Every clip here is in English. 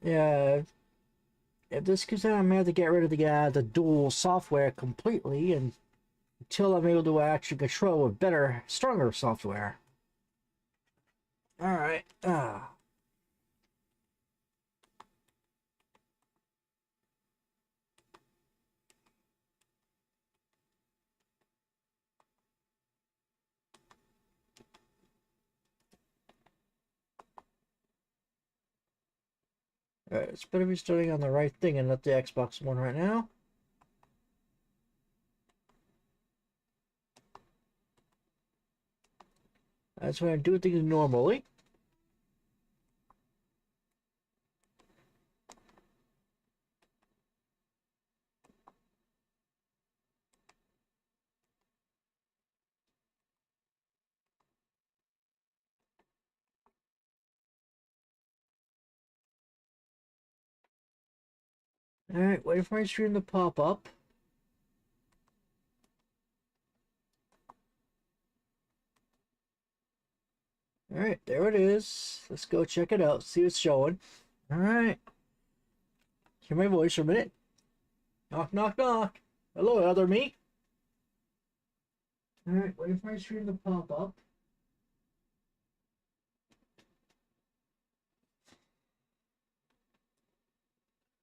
Yeah, if this goes on, I'm gonna have to get rid of the dual software completely, and until I'm able to actually control with better, stronger software. All right. All right, it's better be starting on the right thing and not the Xbox One right now. That's when I do things normally. All right, waiting for my stream to pop up. All right, there it is. Let's go check it out, see what's showing. All right. Hear my voice for a minute. Knock, knock, knock. Hello, other me. All right, waiting for my stream to pop up.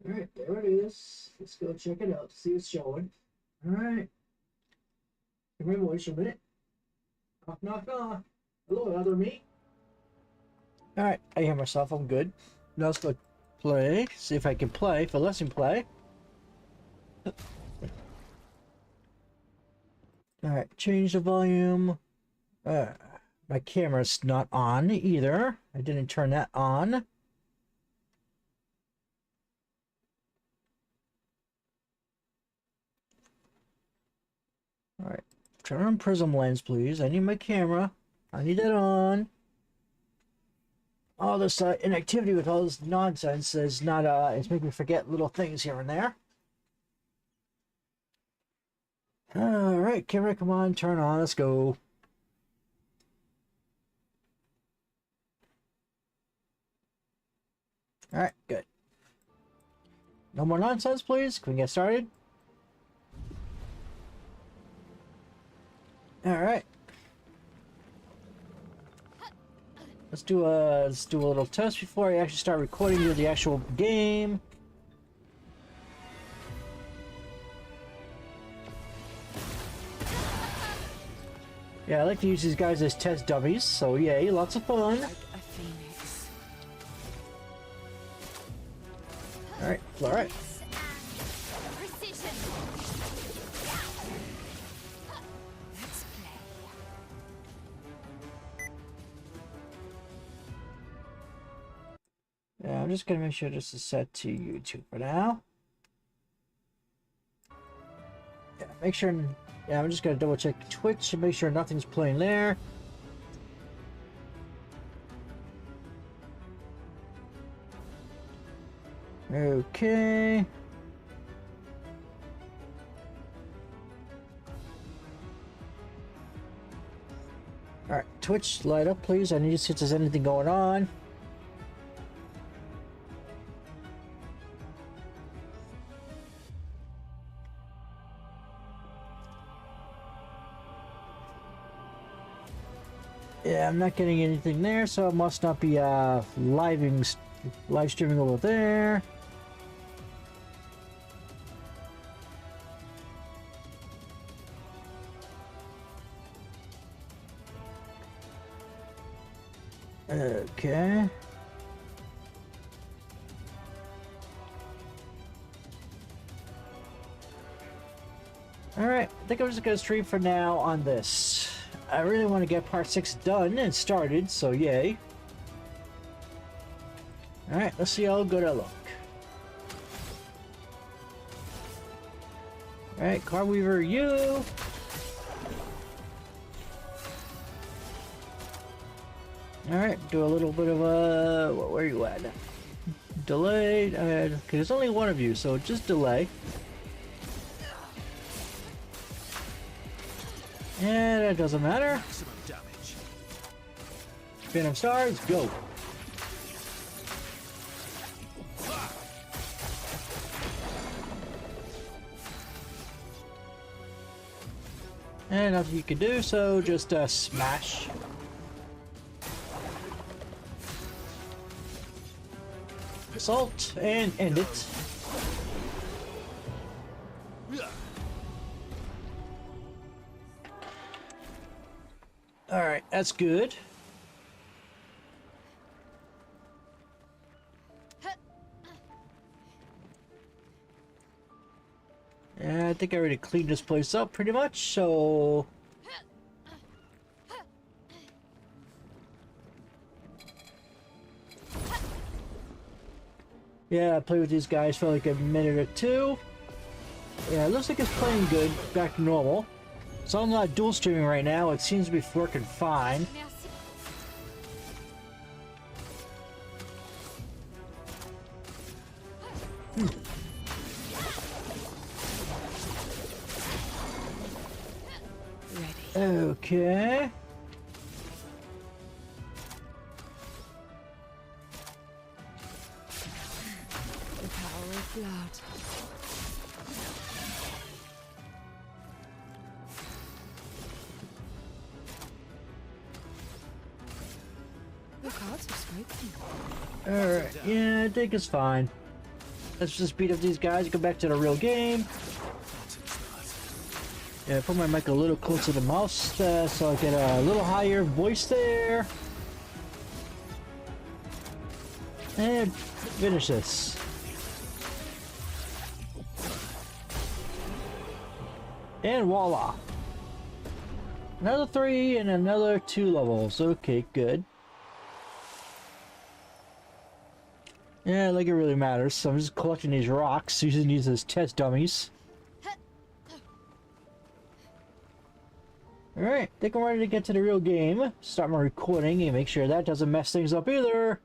All right, there it is. Let's go check it out, see what's showing. All right. Hear my voice for a minute. Knock, knock, knock. Hello, other me. All right, I hear myself. I'm good. Now let's go play. See if I can play for lesson play. All right, change the volume. My camera's not on either. I didn't turn that on. All right, turn on prism lens, please. I need my camera. I need that on. All this inactivity with all this nonsense is not it's making me forget little things here and there. All right, camera, come on, turn on. Let's go. All right, good. No more nonsense, please. Can we get started? All right. Let's do a little test before I actually start recording the actual game. Yeah, I like to use these guys as test dummies, so yay, lots of fun. Like a phoenix. Alright, alright. Precision. Let's play. Yeah, I'm just gonna make sure this is set to YouTube for now. Yeah, make sure. Yeah, I'm just gonna double check Twitch and make sure nothing's playing there. Okay. Alright, Twitch, light up please. I need to see if there's anything going on. Yeah, I'm not getting anything there, so it must not be live streaming over there. Okay. Alright, I think I'm just gonna stream for now on this. I really want to get part 6 done and started, so yay. Alright, let's see how good I look. Alright, Car Weaver, you! Alright, do a little bit of a... where are you at? Delay, okay, there's only one of you, so just delay. And that doesn't matter. Phantom Stars, go! And nothing you can do, so just smash. Assault and end it. Alright, that's good. Yeah, I think I already cleaned this place up pretty much, so... Yeah, I played with these guys for like a minute or two. Yeah, it looks like it's playing good, back to normal. So I'm not dual streaming right now, it seems to be working fine. Okay. The power of blood. The cards have spoken. Alright, yeah, I think it's fine. Let's just beat up these guys, go back to the real game. Yeah, put my mic a little closer to the mouse so I get a little higher voice there. And finish this. And voila. Another 3 and another 2 levels. Okay, good. Yeah, like it really matters. So I'm just collecting these rocks, using these as test dummies. Alright, think I'm ready to get to the real game. Start my recording and make sure that doesn't mess things up either.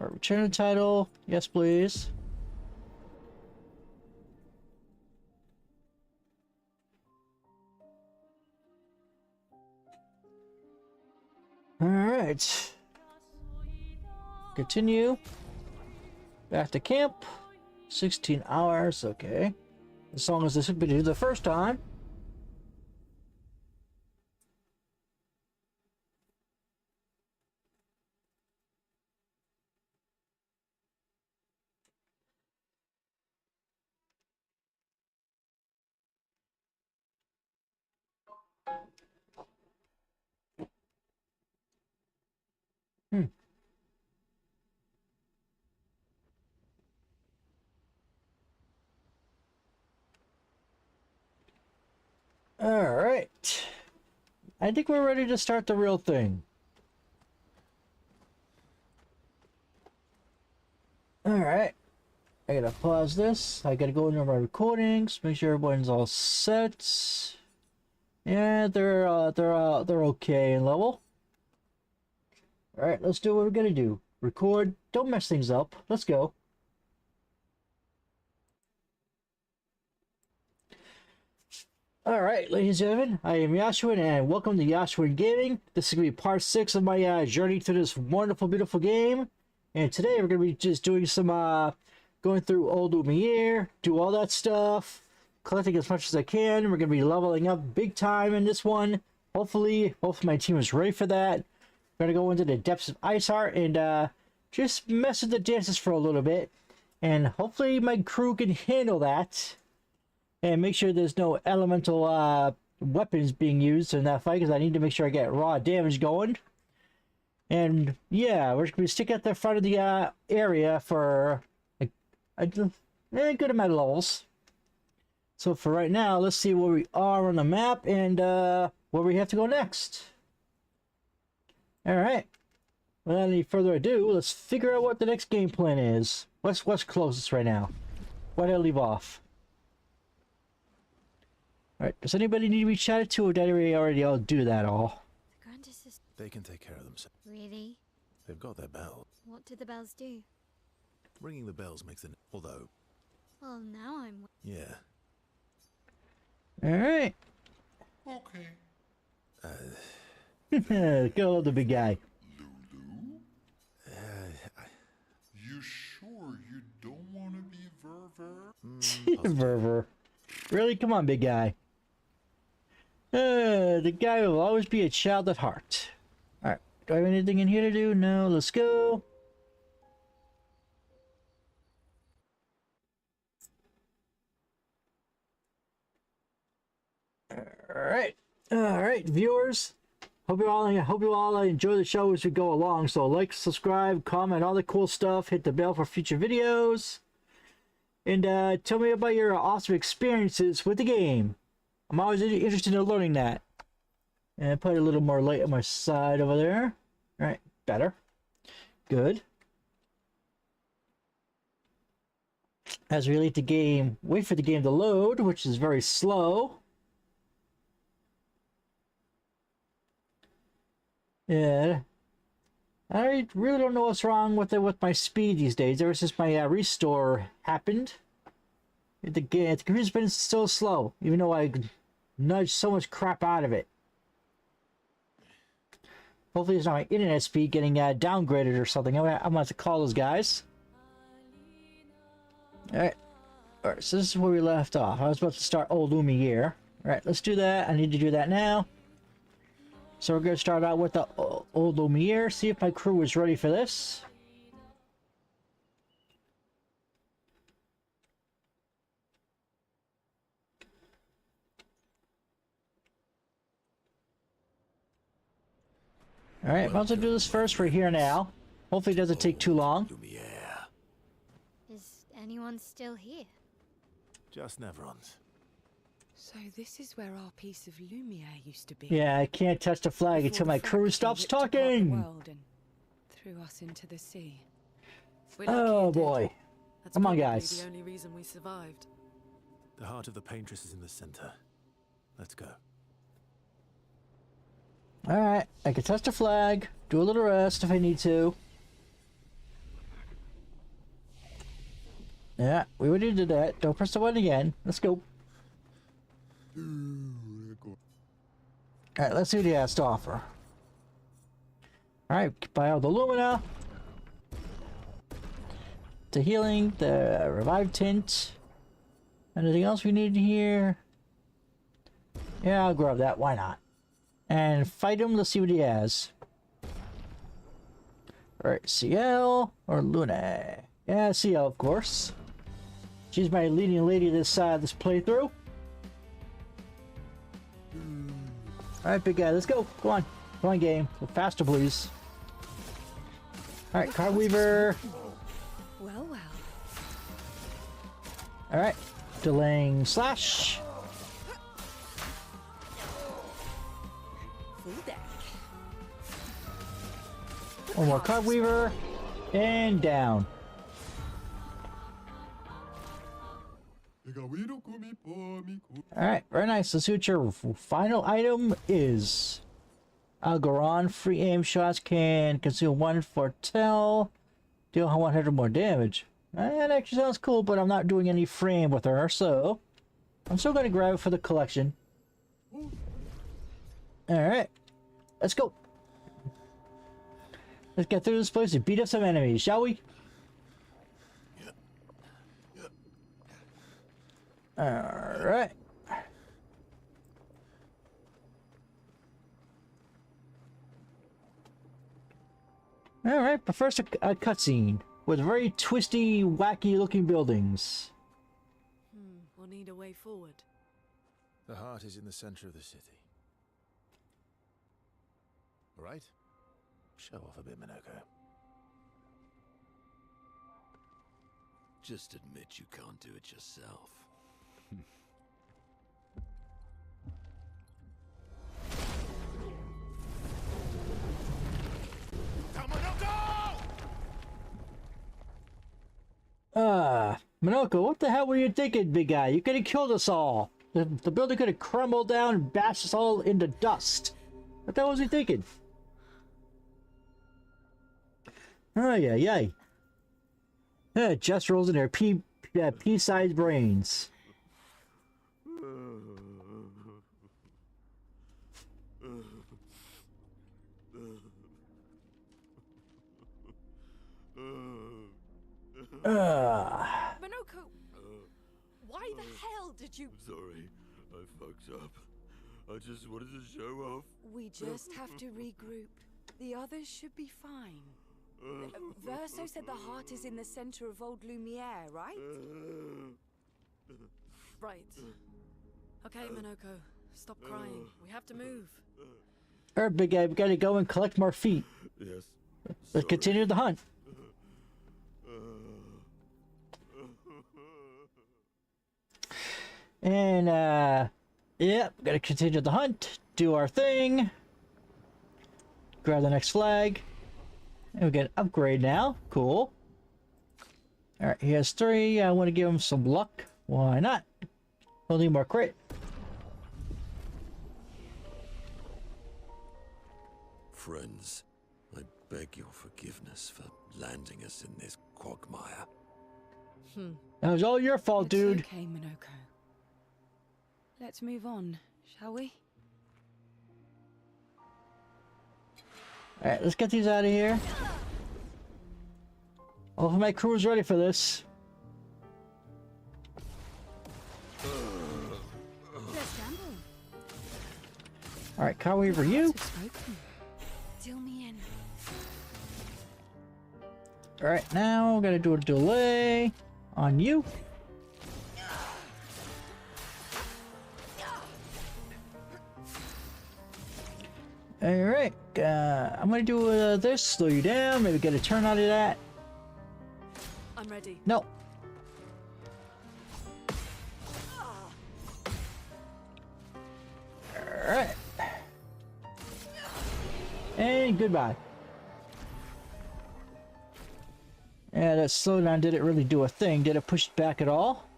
Alright, return the title. Yes, please. Alright. Continue. Back to camp. 16 hours, okay. As long as this would be the first time. Alright. I think we're ready to start the real thing. Alright. I gotta pause this. I gotta go into my recordings, make sure everyone's all set. Yeah, they're okay in level. Alright, let's do what we're gonna do. Record, don't mess things up. Let's go. Alright, ladies and gentlemen, I am Yashuin and welcome to Yashuin Gaming. This is going to be part 6 of my journey through this wonderful, beautiful game. And today we're going to be just doing some, going through old Lumia, do all that stuff, collecting as much as I can. We're going to be leveling up big time in this one. Hopefully my team is ready for that. We're going to go into the depths of Ice Heart and just mess with the dances for a little bit. And hopefully my crew can handle that. And make sure there's no elemental weapons being used in that fight, because I need to make sure I get raw damage going. And yeah, we're going to stick at the front of the area for a good amount of levels. So for right now, let's see where we are on the map and where we have to go next. Alright, without any further ado, let's figure out what the next game plan is. What's closest right now? Where did I leave off? Alright, does anybody need to be chatted to, or did I already all do that all? The Grand Assist. They can take care of themselves. Really? They've got their bell. What do the bells do? Ringing the bells makes an... Although... Well, now I'm... Yeah. Alright. Okay. Go, the big guy. Lulu? You sure you don't want to be very Verver. Really? Come on, big guy. The guy will always be a child at heart. Alright. Do I have anything in here to do? No. Let's go. Alright. Alright, viewers. Hope you all enjoy the show as we go along. So like, subscribe, comment, all the cool stuff. Hit the bell for future videos. And tell me about your awesome experiences with the game. I'm always interested in learning that. And put a little more light on my side over there. Alright, better. Good. As we wait for the game to load, which is very slow. Yeah, I really don't know what's wrong with my speed these days. Ever since my restore happened, the computer's been so slow. Even though I nudged so much crap out of it. Hopefully, it's not my internet speed getting downgraded or something. I'm gonna have to call those guys. All right. So this is where we left off. I was about to start old Lumia here. All right, let's do that. I need to do that now. So we're going to start out with the old Lumiere, see if my crew is ready for this. Alright, might as well do this first. We're here now. Hopefully it doesn't take too long. Lumiere. Is anyone still here? Just Nevron's. So this is where our piece of Lumia used to be. Yeah, I can't touch the flag until my crew stops talking. World and threw us into the sea. Oh boy. That's Come on, probably guys. the only reason we survived. The heart of the paintress is in the center. Let's go. Alright, I can touch the flag, do a little rest if I need to. Yeah, we already did that. Don't press the button again. Let's go. Alright, let's see what he has to offer. Alright, buy all the Lumina. The healing, the revive tint. Anything else we need here? Yeah, I'll grab that. Why not? And fight him. Let's see what he has. Alright, CL or Luna? Yeah, CL, of course. She's my leading lady this playthrough. Alright, big guy, let's go. Go on. Come on, game. Faster, please. Alright, Card Weaver. Well, well. Alright. Delaying slash. Full deck. One more Card Weaver. And down. Alright, very nice. Let's see what your final item is. Algoron, free aim shots can consume 1 foretell. Deal 100 more damage. That actually sounds cool, but I'm not doing any frame with her, so I'm still going to grab it for the collection. Alright, let's go. Let's get through this place and beat up some enemies, shall we? Alright. Alright, but first a cutscene with very twisty, wacky looking buildings. We'll need a way forward. The heart is in the center of the city. All right? Show off a bit, Minoko. Just admit you can't do it yourself. Minoko, what the hell were you thinking, big guy? You could have killed us all. The building could have crumbled down and bashed us all into dust. What the hell was he thinking? Oh, yeah, yay. Yeah, just rolls in their pea-sized brains. Minoko! the hell did you... Sorry, I fucked up. I just wanted to show off. We just have to regroup. The others should be fine. Verso said the heart is in the center of old Lumiere, right? Right. Okay, Minoko. Stop crying. We have to move. Alright, big guy, we gotta go and collect more feet. Yes. Let's continue the hunt. And, yeah, gotta continue the hunt, do our thing. Grab the next flag. And we get an upgrade now. Cool. Alright, he has 3. I want to give him some luck. Why not? We'll need more crit. Friends, I beg your forgiveness for landing us in this quagmire. That was all your fault, It's dude. okay, Minoko. Let's move on, shall we? Alright, let's get these out of here. All of my crew is ready for this. Let's gamble. Alright, Car Weaver, you. Lots have spoken. Deal me in. Alright, now gotta do a delay on you. Alright, I'm gonna do this, slow you down, maybe get a turn out of that. I'm ready. No. Alright. And goodbye. Yeah, that slowdown didn't really do a thing. Did it push it back at all?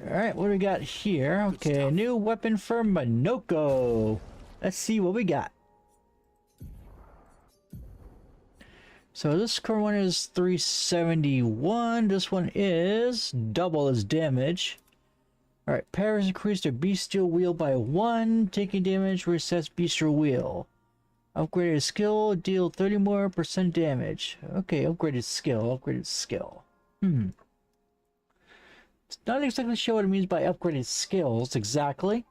Alright, what do we got here? Okay, a new weapon for Minoko. Let's see what we got. So this current one is 371. This one is double as damage. Alright, parries increase their bestial wheel by 1. Taking damage resets bestial wheel. Upgraded skill, deal 30 more % damage. Okay, upgraded skill, upgraded skill. It's not exactly sure what it means by upgraded skills exactly.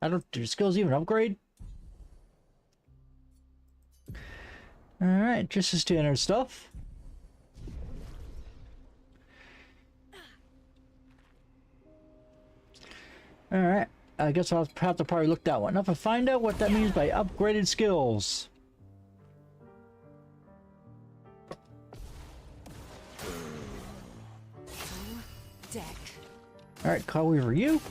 I don't, do skills even upgrade? Alright, just the standard stuff. Alright, I guess I'll have to probably look that one up and find out what that means by upgraded skills. Deck. Alright, Car Weaver, you.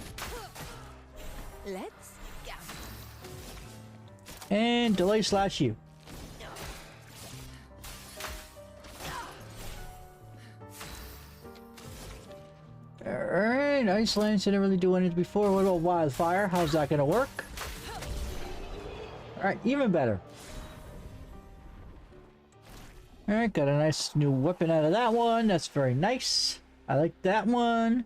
Let's go. And delay slash you. Alright, Ice Lance didn't really do anything before. What about Wildfire? How's that gonna work? Alright, even better. Alright, got a nice new weapon out of that one. That's very nice. I like that one.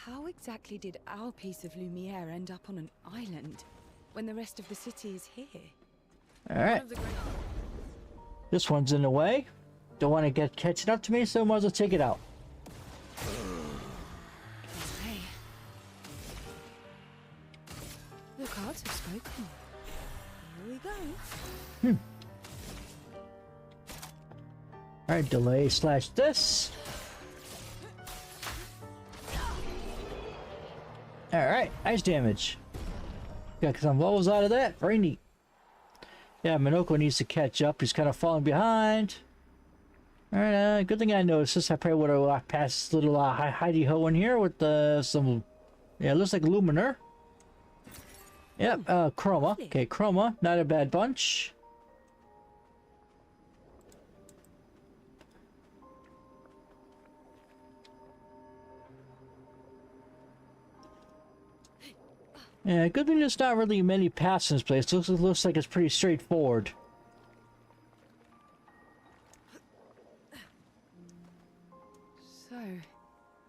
How exactly did our piece of Lumiere end up on an island when the rest of the city is here? Alright, One of the great... this one's in the way. Don't want to get catching up to me, so might as well take it out. Okay. The cards have spoken. Here we go. Alright, delay slash this. Alright, ice damage. Got some levels out of that. Very neat. Yeah, Minoko needs to catch up. He's kind of falling behind. Alright, good thing I noticed this. I probably would have walked past this little hidey ho in here with some... Yeah, it looks like Luminar. Yep, Chroma. Okay, Chroma. Not a bad bunch. Yeah, good thing there's not really many paths in this place. It looks like it's pretty straightforward. So,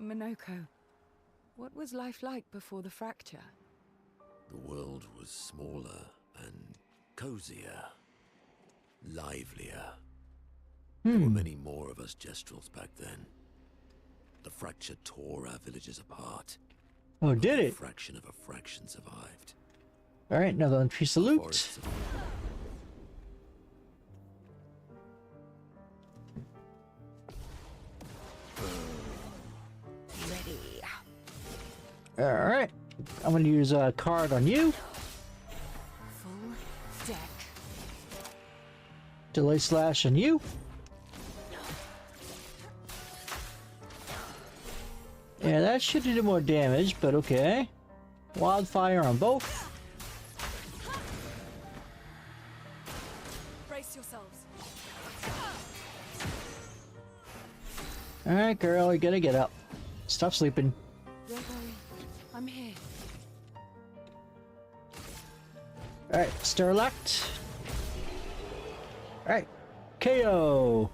Minoko, what was life like before the fracture? The world was smaller and cozier, livelier. There were many more of us Gestrels back then. The fracture tore our villages apart. Oh, did Only it? A fraction of a fraction survived. All right, another piece of loot. Forests of Ready. All right, I'm gonna use a card on you. Full deck. Delay slash on you. Yeah, that should do more damage, but okay. Wildfire on both. Brace yourselves. All right, girl, you gotta get up. Stop sleeping. Don't worry. I'm here. All right, Starlect. All right, KO.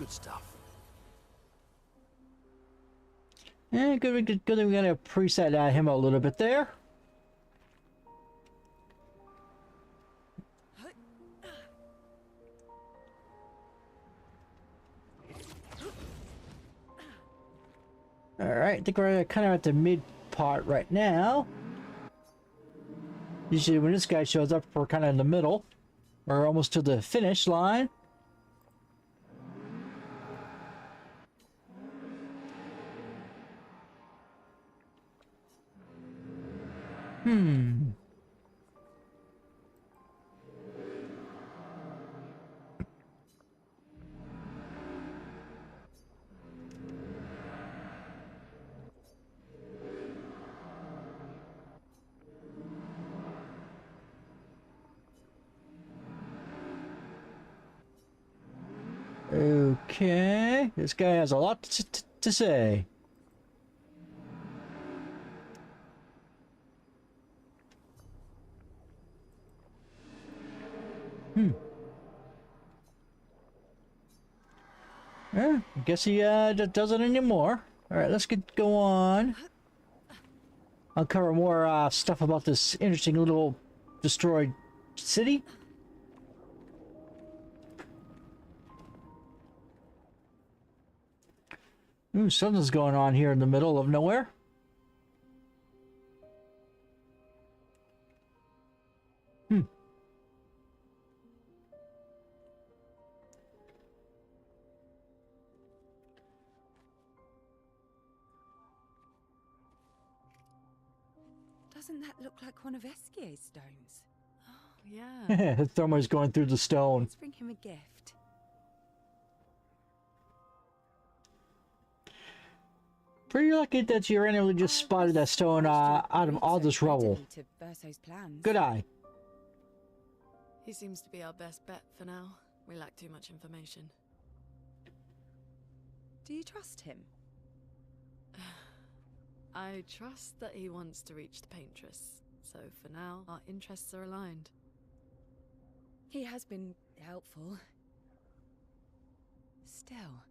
good stuff. Yeah, good thing we got to preset him a little bit there. Alright, I think we're kind of at the mid part right now. Usually when this guy shows up, we're kind of in the middle. We're almost to the finish line. Okay, this guy has a lot to say. Yeah, I guess he doesn't anymore. All right, let's go on. I'll cover more stuff about this interesting little destroyed city. Ooh, something's going on here in the middle of nowhere. Doesn't that look like one of Eskier's stones? Oh, yeah. Thermo's going through the stone. Let's bring him a gift. Pretty lucky that you randomly just spotted that stone out of all this rubble. To Verso's plans. Good eye. He seems to be our best bet for now. We lack too much information. Do you trust him? I trust that he wants to reach the Paintress, so for now, our interests are aligned. He has been helpful. Still,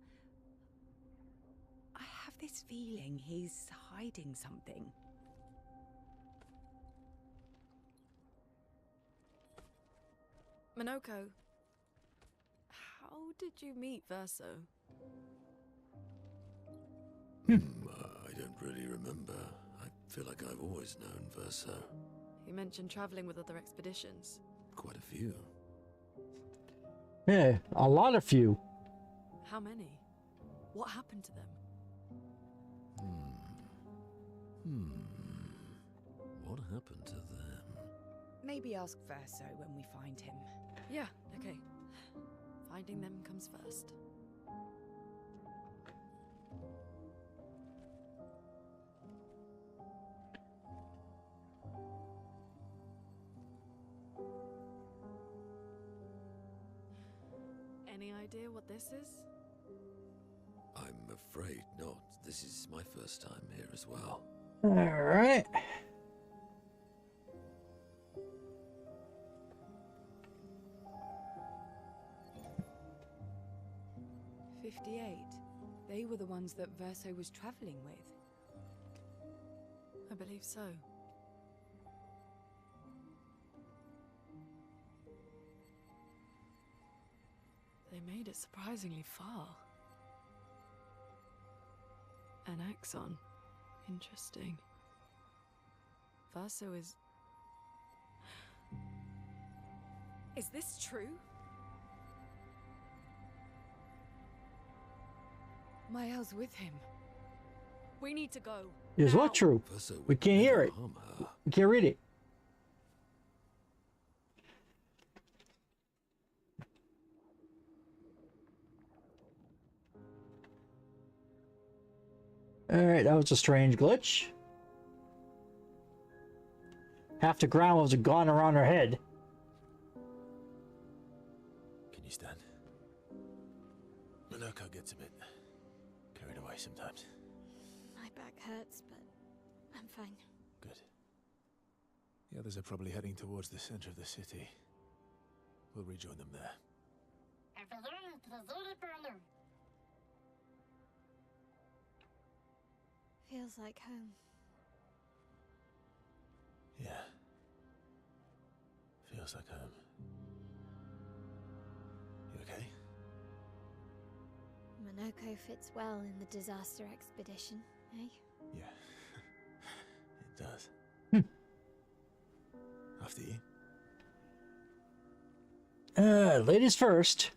I have this feeling he's hiding something. Minoko, how did you meet Verso? I don't really remember. I feel like I've always known Verso. He mentioned traveling with other expeditions. Quite a few. Yeah, a lot of you. How many? What happened to them? What happened to them? Maybe ask Verso when we find him. Yeah, okay. Finding them comes first. Any idea what this is? I'm afraid not. This is my first time here as well. All right. "58. They were the ones that Verso was traveling with. I believe so. They made it surprisingly far. An axon. Interesting. Verso is... Is this true? Mael's with him. We need to go. Is what true? Verso We would can't hear never it. harm her. We can't read it. Alright, that was a strange glitch. Half the ground was gone around her head. Can you stand? Minoko gets a bit carried away sometimes. My back hurts, but I'm fine. Good. The others are probably heading towards the center of the city. We'll rejoin them there. Feels like home. Yeah. Feels like home. You okay? Minoko fits well in the disaster expedition, eh? Yeah. It does. After you. Ladies first.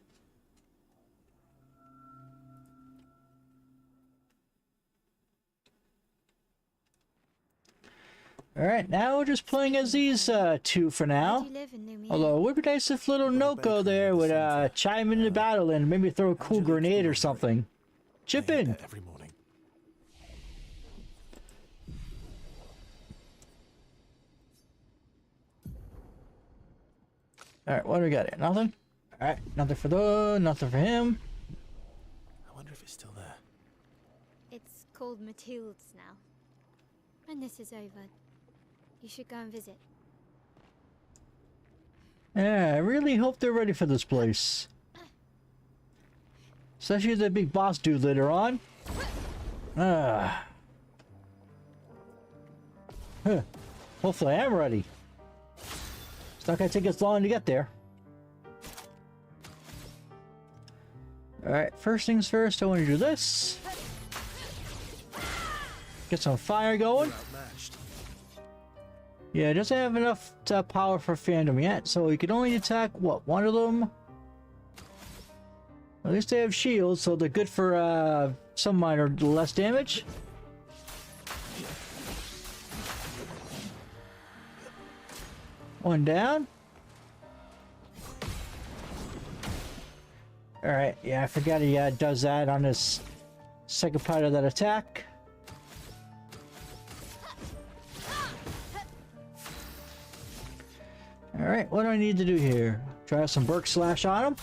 Alright, now we're just playing as these two for Where now. do you live in Lumia? Although it would be nice if little Noko there would chime into the battle and maybe throw a cool grenade or something. Chip I eat in. that every morning. Alright, what do we got here? Nothing? Alright, nothing for nothing for him. I wonder if it's still there. It's called Matilda's now. When this is over, you should go and visit. Yeah, I really hope they're ready for this place. Especially the big boss dude later on. Huh. Hopefully I am ready. It's not gonna take us long to get there. Alright, first things first, I want to do this. Get some fire going. Outmatched. Yeah, it doesn't have enough power for fandom yet, so you can only attack, what, one of them? At least they have shields, so they're good for some minor less damage. One down. Alright, yeah, I forgot he does that on his second part of that attack. Alright, what do I need to do here? Try some Burk Slash on him.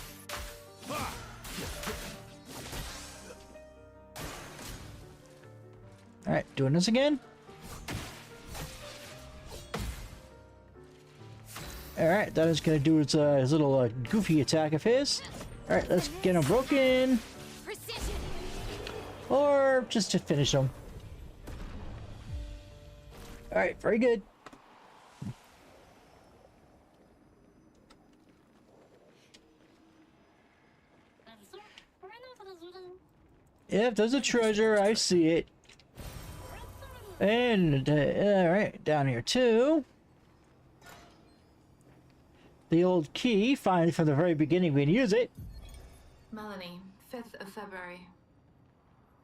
Alright, doing this again. Alright, that is going to do his little goofy attack of his. Alright, let's get him broken. Precision! Or just to finish him. Alright, very good. Yep, there's a treasure. I see it. And, alright, down here too. The old key, finally from the very beginning we can use it. Melanie, 5th of February.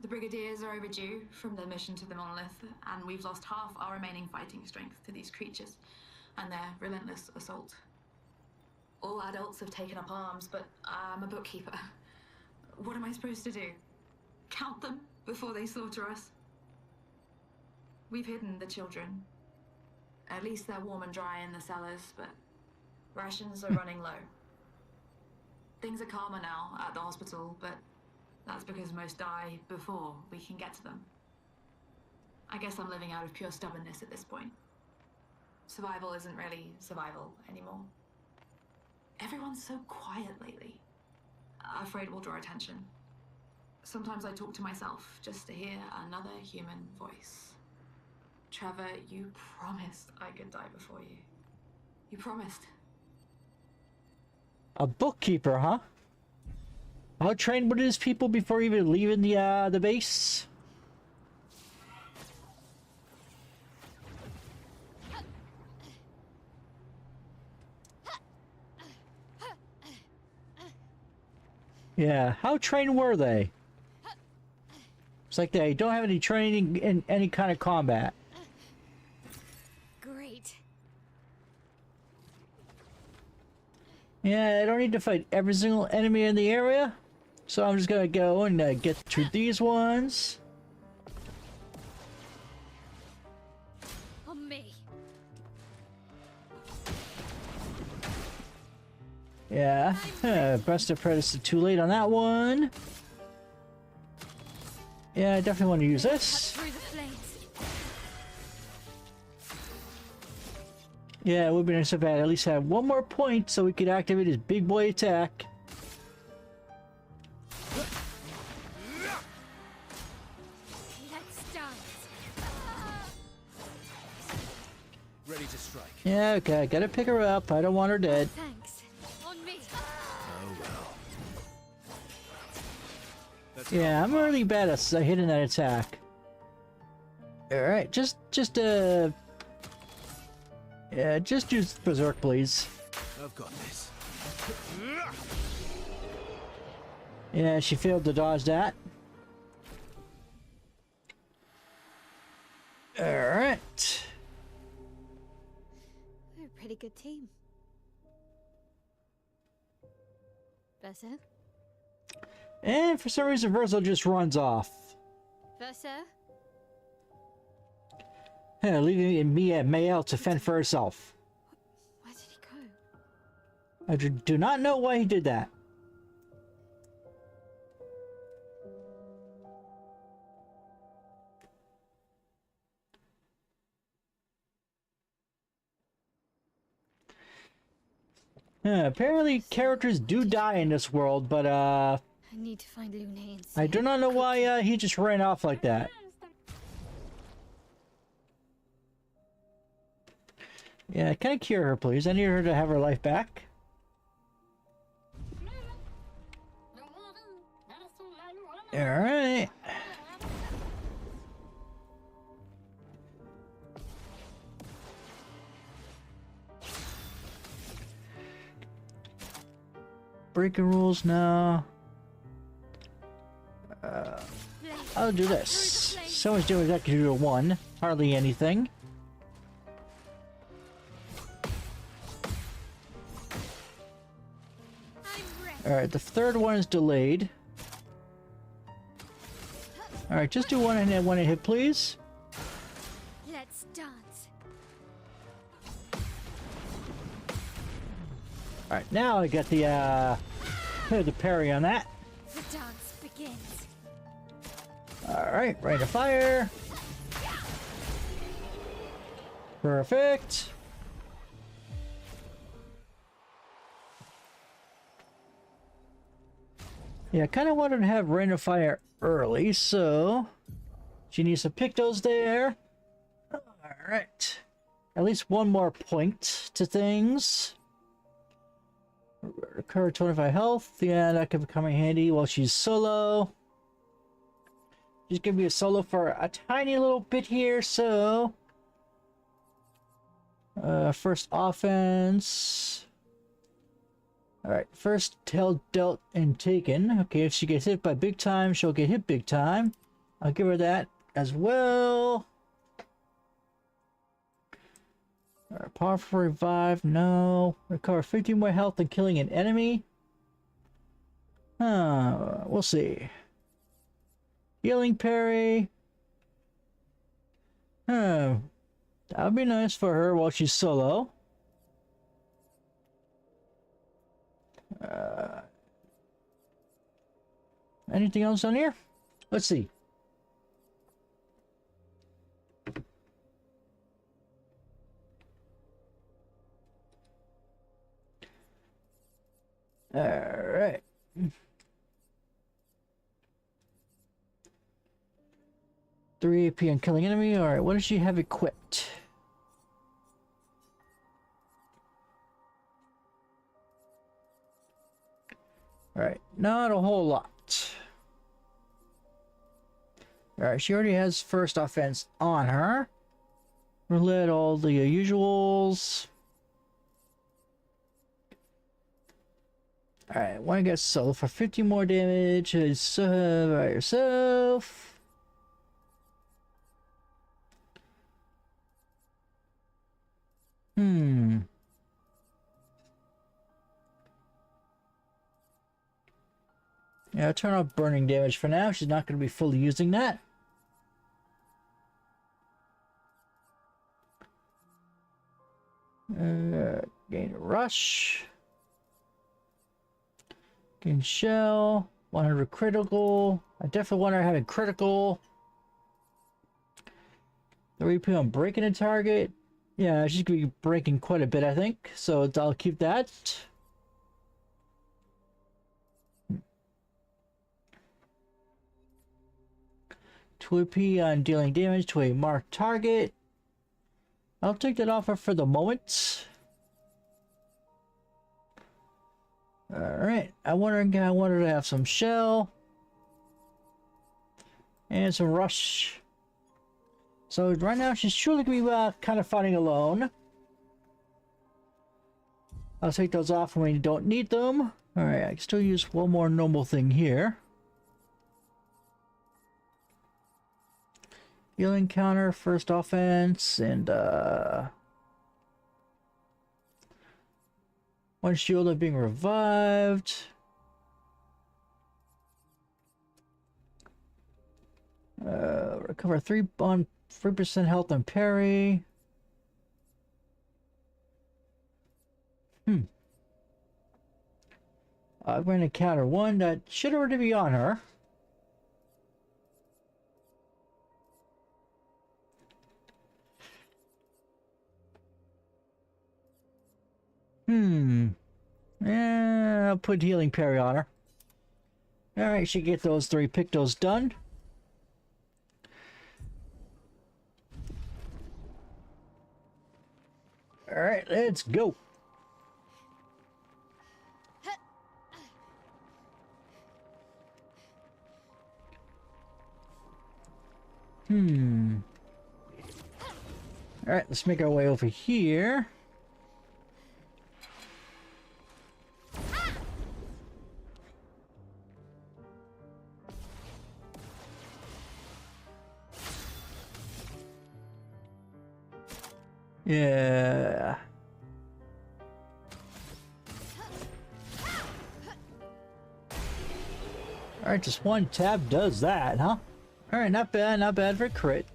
The Brigadiers are overdue from their mission to the monolith, and we've lost half our remaining fighting strength to these creatures and their relentless assault. All adults have taken up arms, but I'm a bookkeeper. What am I supposed to do? Count them before they slaughter us? We've hidden the children. At least they're warm and dry in the cellars, but rations are running low. Things are calmer now at the hospital, but that's because most die before we can get to them. I guess I'm living out of pure stubbornness at this point. Survival isn't really survival anymore. Everyone's so quiet lately. Afraid we'll draw attention. Sometimes I talk to myself just to hear another human voice. Trevor, you promised I could die before you. You promised. A bookkeeper, huh? How trained were his people before even leaving the base? Yeah, how trained were they? It's like they don't have any training in any kind of combat. Great. Yeah, I don't need to fight every single enemy in the area. So I'm just gonna go and get to these ones. On me. Yeah, Best of Predator too late on that one. Yeah, I definitely want to use this. Through the flames. Yeah, it would be nice if I at least had one more point so we could activate his big boy attack. Let's dance. Ready to strike. Yeah, okay, I gotta pick her up. I don't want her dead. Thanks. On me. Oh well. That's Yeah, I'm really bad at hitting that attack. Alright, yeah, just use Berserk, please. I've got this. Yeah, she failed to dodge that. Alright. We're a pretty good team. Verso? And for some reason, Verso just runs off. Verso? Leaving me at Mael to fend for herself. Where did he go? I do not know why he did that. Apparently characters do die in this world, but I need to find Luna and see I do her not know why quickly. he just ran off like that. Yeah, can I cure her, please? I need her to have her life back. Alright. Breaking rules now. I'll do this. Someone's doing Executor 1. Hardly anything. Alright, the third one is delayed. Alright, just do one hit, please. Let's dance. Alright, now I got the parry on that. The dance begins. Alright, ready to fire. Perfect. Yeah, I kind of wanted to have rain of fire early, so she needs to pick those there. Alright. At least one more point to things. Recover 25 health. Yeah, that could come in handy while she's solo. She's gonna be a solo for a tiny little bit here, so first offense. Alright, first tail dealt and taken. Okay, if she gets hit by big time, she'll get hit big time. I'll give her that as well. Alright, powerful revive, no. Recover 15 more health than killing an enemy. We'll see. Healing parry. That would be nice for her while she's solo. Anything else on here? Let's see. All right. 3 AP on killing enemy. Alright, what does she have equipped? Alright, not a whole lot. Alright, she already has first offense on her. Roulette, all the usuals. Alright, one gets solo for 50 more damage. By yourself. Yeah, turn off burning damage for now. She's not going to be fully using that. Gain a rush. Gain shell. 100 critical. I definitely want her having critical. The repeat on breaking a target. Yeah, she's going to be breaking quite a bit, I think. So I'll keep that. 2 AP on dealing damage to a marked target. I'll take that offer for the moment. Alright, I wanted to have some shell. And some rush. So right now she's surely going to be kind of fighting alone. I'll take those off when we don't need them. Alright, I can still use one more normal thing here. Healing counter, first offense, and one shield of being revived. Recover 3% health on parry. I'm going to counter one that should already be on her. Yeah, I'll put healing parry on her. Alright, she get those 3 pictos done. Alright, let's go. Alright, let's make our way over here. Yeah. Alright, just one tab does that, huh? Alright, not bad for crit.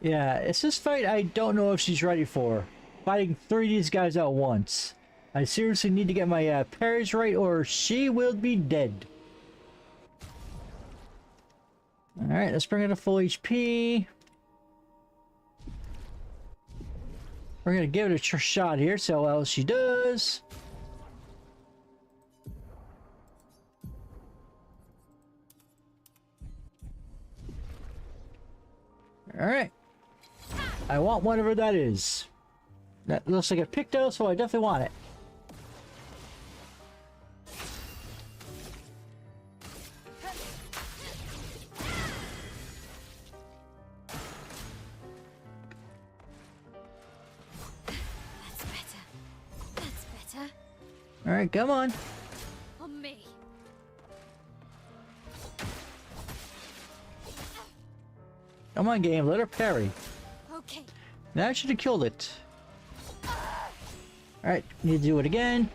Yeah, it's this fight I don't know if she's ready for. Fighting 3 of these guys at once. I seriously need to get my parries right or she will be dead. Alright, let's bring her to full HP. We're gonna give it a shot here, see how well she does. Alright. I want whatever that is. That looks like a picto, so I definitely want it. Alright, come on. On me. Come on, game. Let her parry. Okay. That should have killed it. Alright, need to do it again.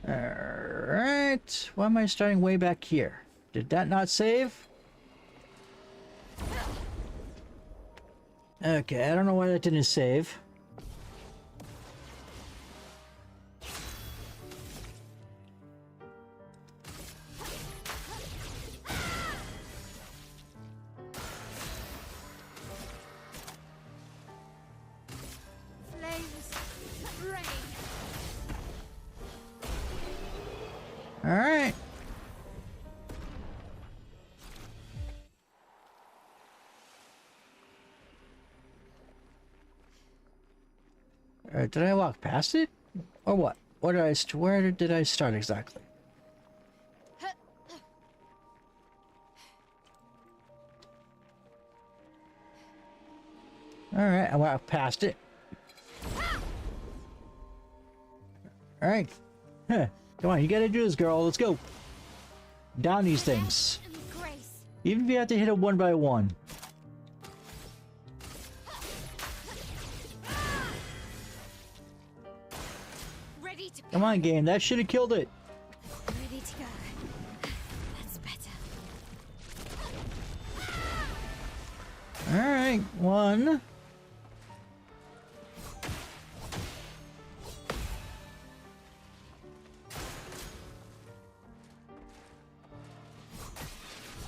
Alright. Why am I starting way back here? Did that not save? Okay, I don't know why that didn't save. Alright. Alright, did I walk past it? Or what? Where did I start exactly? Alright, I walked past it. Alright. Huh. Come on, you gotta do this, girl. Let's go. Down these things. Even if you have to hit it one by one. Ready to Come on, game. That should have killed it. Ready to go. That's better. Alright, one.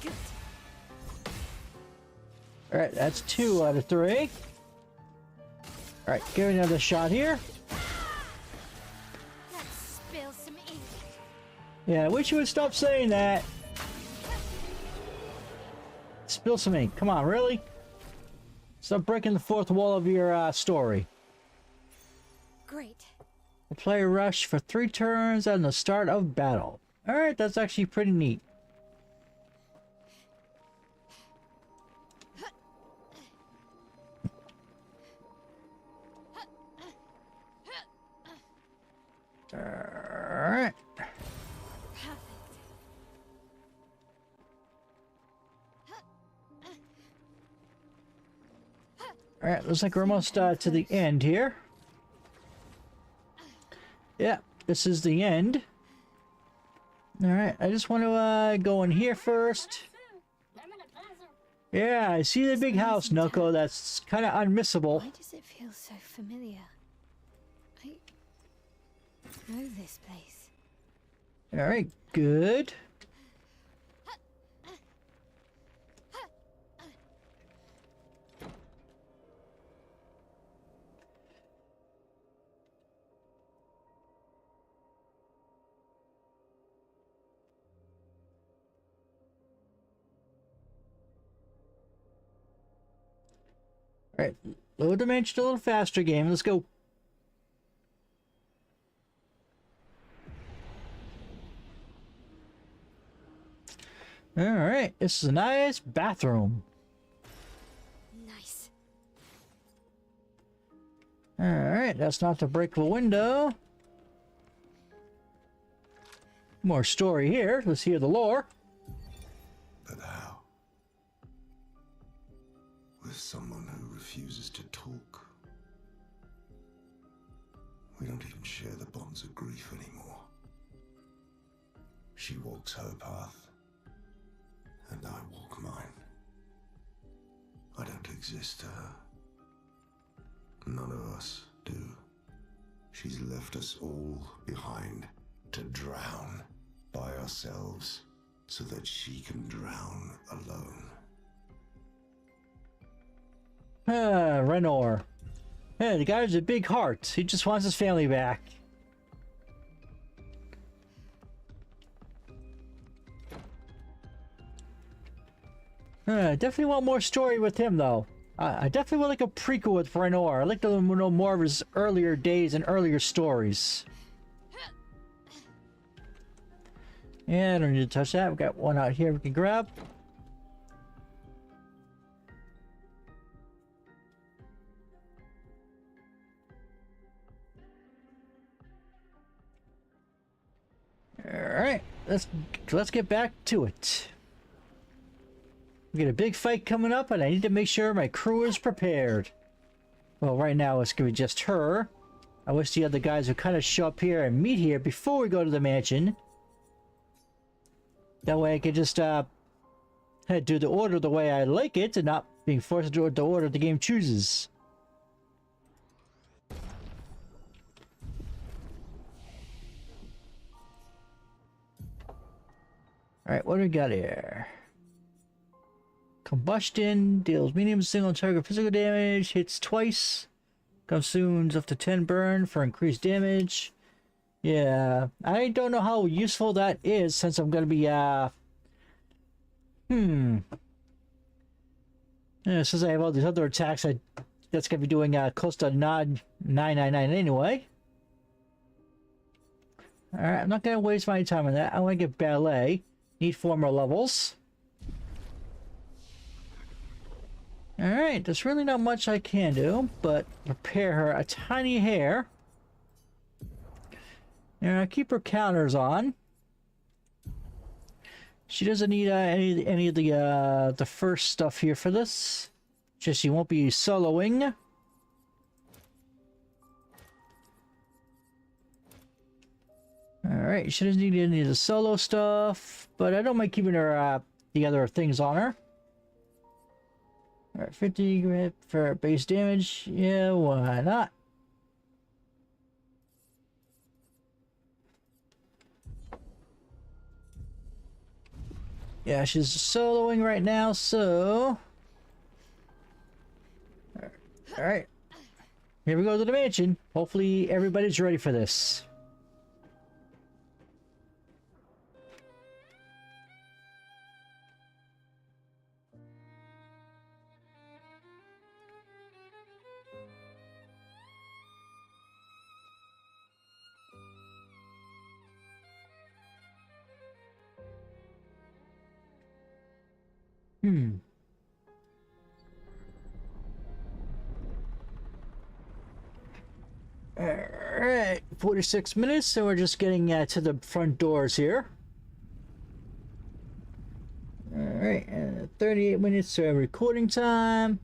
Good. Alright, that's 2 out of 3. Alright, give it another shot here. Let's spill some ink. Yeah, I wish you would stop saying that. Spill some ink. Come on, really? Stop breaking the fourth wall of your story. Great. The player rush for 3 turns on the start of battle. Alright, that's actually pretty neat. Alright. Perfect. Alright, looks like we're almost to the end here. Yeah, this is the end. Alright, I just want to go in here first. Yeah, I see the big house, Noko. That's kind of unmissable. Why does it feel so familiar? I know this place. Alright, good. Alright, load the mansion a little faster, game. Let's go. Alright, this is a nice bathroom. Nice. Alright, that's not to break the window. More story here. Let's hear the lore. But how? With someone who refuses to talk. We don't even share the bonds of grief anymore. She walks her path, and I walk mine. I don't exist to her. None of us do. She's left us all behind to drown by ourselves so that she can drown alone. Renor. Hey, the guy has a big heart. He just wants his family back. Definitely want more story with him, though. I definitely would like a prequel with Renor. I'd like to know more of his earlier days and earlier stories. Yeah, I don't need to touch that. We've got one out here we can grab. Alright, let's get back to it. We got a big fight coming up, and I need to make sure my crew is prepared. Well, right now it's gonna be just her. I wish the other guys would kind of show up here and meet here before we go to the mansion. That way I could just do the order the way I like it, and not being forced to do it the order the game chooses. Alright, what do we got here? Combustion deals medium single target physical damage, hits twice, consumes up to 10 burn for increased damage, Yeah, I don't know how useful that is since I'm gonna be yeah, since I have all these other attacks, that's gonna be doing close to 999 anyway. All right, I'm not gonna waste my time on that. I want to get ballet. Need 4 more levels. All right, there's really not much I can do, but prepare her a tiny hair. And I'll keep her counters on. She doesn't need any of the first stuff here for this. Just she won't be soloing. Alright, she doesn't need any of the solo stuff, but I don't mind keeping her the other things on her. Alright, 50 grip for base damage. Yeah, why not? Yeah, she's soloing right now, so... Alright. Here we go to the mansion. Hopefully everybody's ready for this. Alright, 46 minutes, so we're just getting to the front doors here. Alright, 38 minutes to recording time.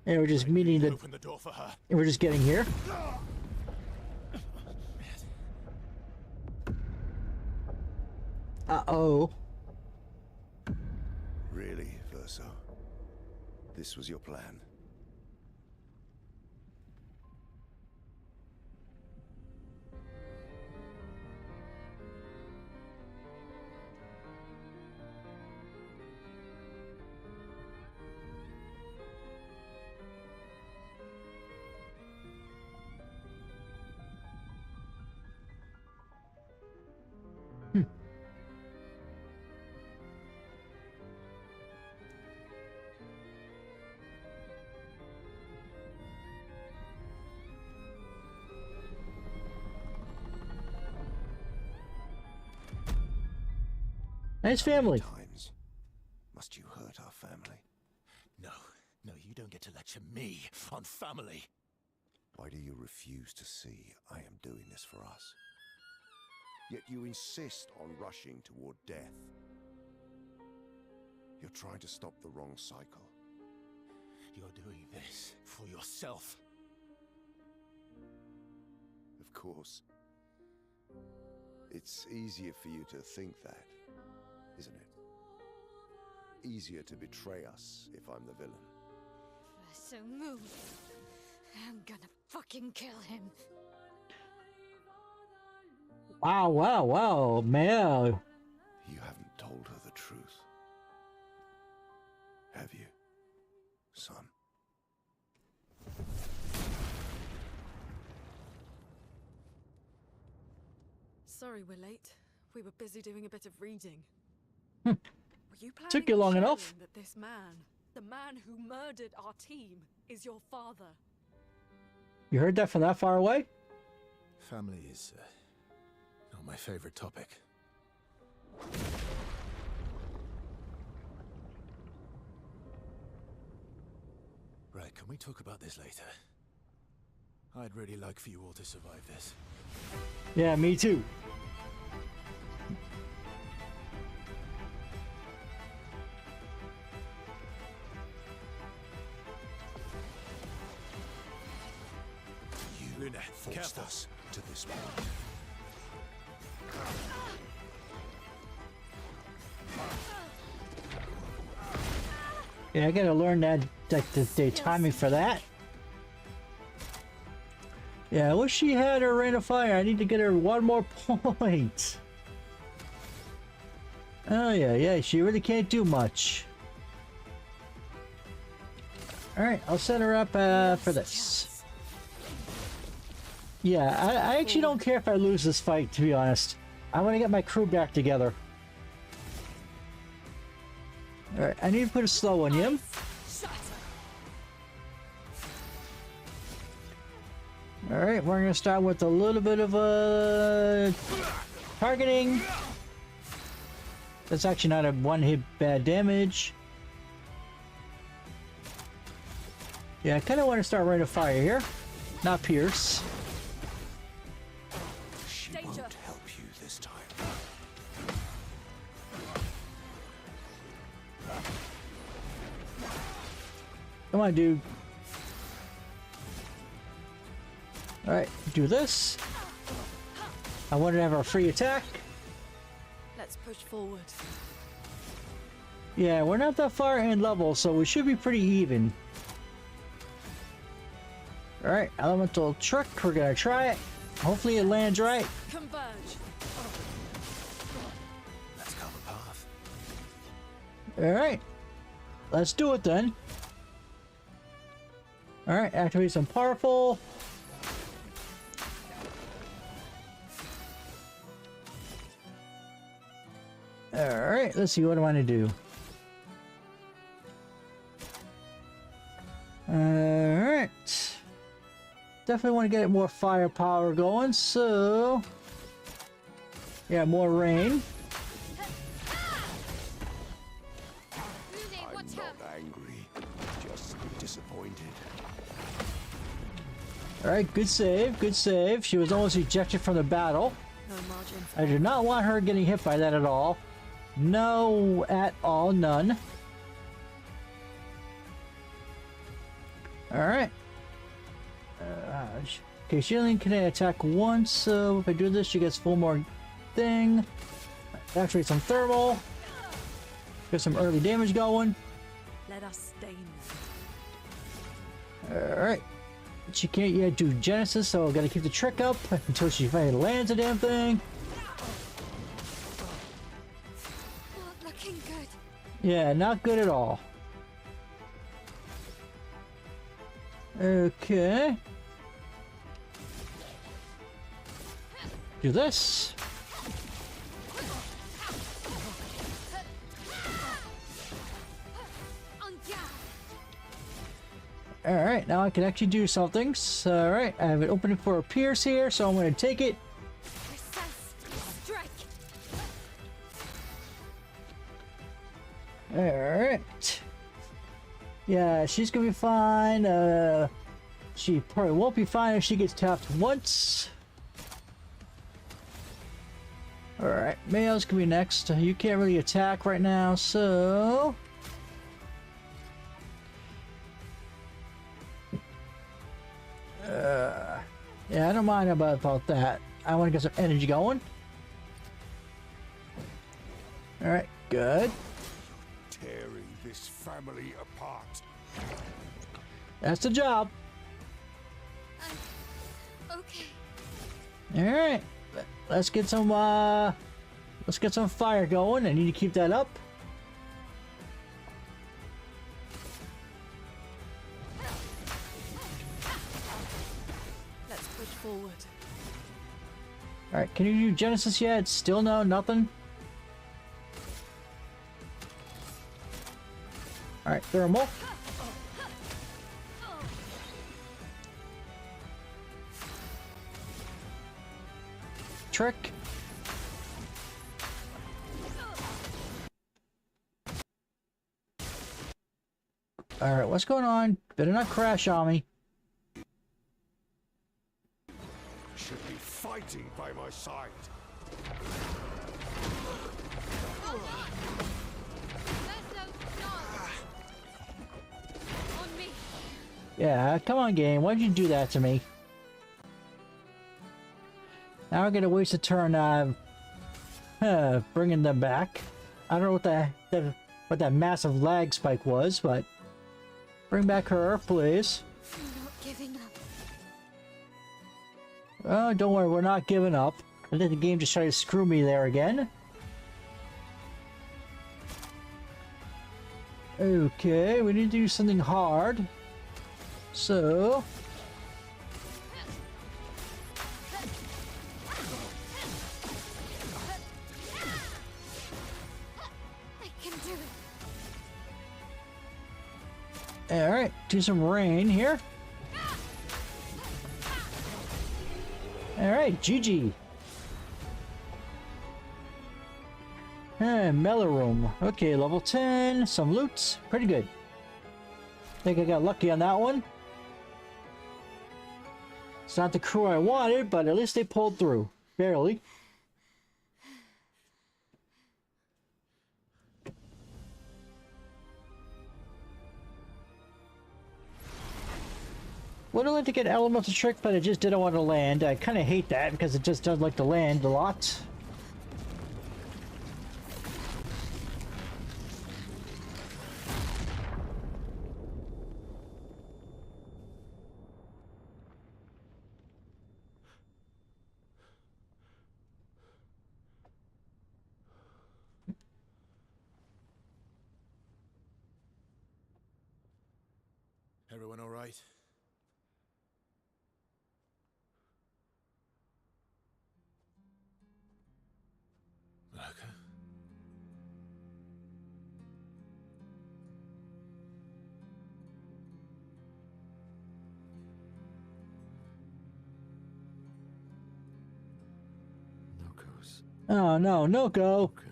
And we're just meeting the... Open the door for her. And we're just getting here. Uh-oh. Really, Verso? This was your plan? Nice family. Times must you hurt our family? No, no, you don't get to lecture me on family. Why do you refuse to see I am doing this for us? Yet you insist on rushing toward death. You're trying to stop the wrong cycle. You're doing this for yourself. Of course. It's easier for you to think that, isn't it? Easier to betray us if I'm the villain. So move. I'm gonna fucking kill him. Wow, wow, wow, man. You haven't told her the truth. Have you, son? Sorry we're late. We were busy doing a bit of reading. Hmm. Were you planning Took you on long sharing enough. that this man, the man who murdered our team, is your father? You heard that from that far away? Family is not my favorite topic. Right, can we talk about this later? I'd really like for you all to survive this. Yeah, me too. You Luna, forced careful. us to this point. Yeah, I gotta learn that the timing for that. Yeah, I wish she had her Rain of Fire. I need to get her 1 more point. Oh yeah, she really can't do much. Alright, I'll set her up for this. Yeah, I actually don't care if I lose this fight, to be honest. I want to get my crew back together. Alright, I need to put a slow on him. Alright, we're going to start with a little bit of targeting. That's actually not a one-hit bad damage. Yeah, I kind of want to start rate of fire here. Not pierce. She won't help you this time. Come on, dude. Alright, do this. I want to have our free attack. Let's push forward. Yeah, we're not that far in level, so we should be pretty even. Alright, elemental trick. We're gonna try it. Hopefully it lands right. Converge. Let's cut the path. Alright. Let's do it then. Alright, activate some powerful. Alright, let's see what I want to do. Alright. Definitely want to get more firepower going, so... Yeah, more rain. I'm not angry, just disappointed. Alright, good save, good save. She was almost ejected from the battle. No margin. I do not want her getting hit by that at all. No, at all, none. Alright. Okay, she only can attack once, so if I do this, she gets full more thing. Activate some thermal. Get some early damage going. Let us stain them. Alright. She can't yet do Genesis, so I gotta keep the trick up until she finally lands the damn thing. Not looking good. Yeah, not good at all. Okay. Do this. Alright, now I can actually do something. Alright, I have an opening for a pierce here, so I'm going to take it. Alright. Yeah, she's going to be fine. She probably won't be fine if she gets tapped once. Alright, Mayo's going to be next. You can't really attack right now, so... yeah, I don't mind about that. I want to get some energy going. Alright, good. Tearing this family apart. That's the job. Okay. Alright. Let's get some fire going. I need to keep that up. Let's push forward. Alright, can you do Genesis yet? Still no, nothing? Alright, thermal. Trick. Alright, what's going on? Better not crash on me. Should be fighting by my side. On me. Yeah, come on game, why'd you do that to me? Now we're gonna waste a turn bringing them back. I don't know what that massive lag spike was, but bring back her, please. I'm not giving up. Oh, don't worry, we're not giving up. I think the game just tried to screw me there again. Okay, we need to do something hard. So... Alright, do some rain here. Alright, GG. And mellow room. Okay, level 10. Some loot. Pretty good. Think I got lucky on that one. It's not the crew I wanted, but at least they pulled through. Barely. Would have liked to get elemental trick, but I just didn't want to land. I kind of hate that because it just does like to land a lot. Everyone all right? Okay. Noko's Oh no, no go. broken.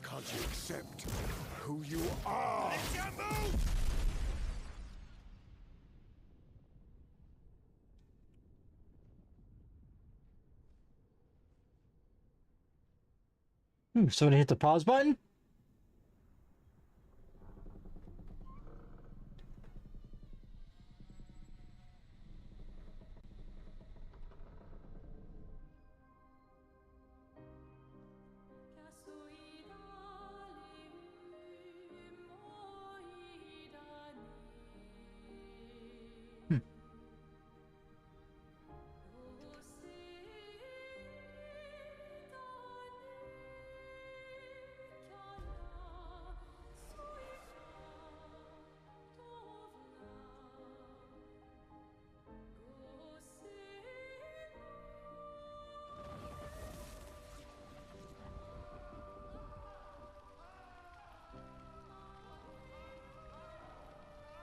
Can't you accept who you are? Somebody hit the pause button?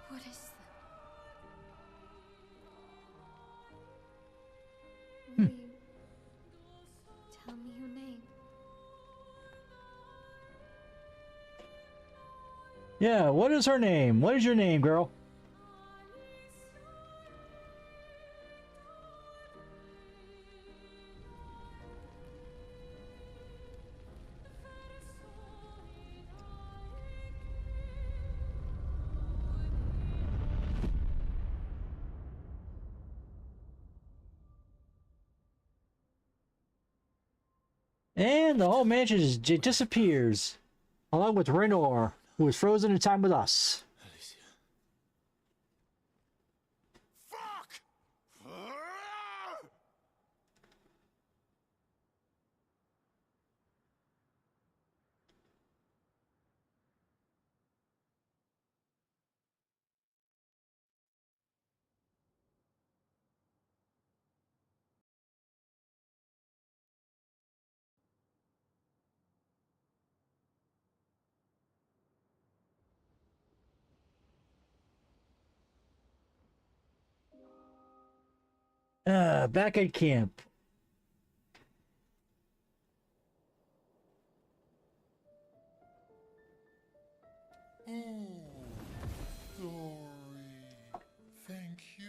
What is that? Will you tell me your name? Yeah, what is her name? What is your name, girl? And the whole mansion just disappears, along with Raynor, who was frozen in time with us. Alicia. Fuck! Back at camp. Oh, Dory. Thank you,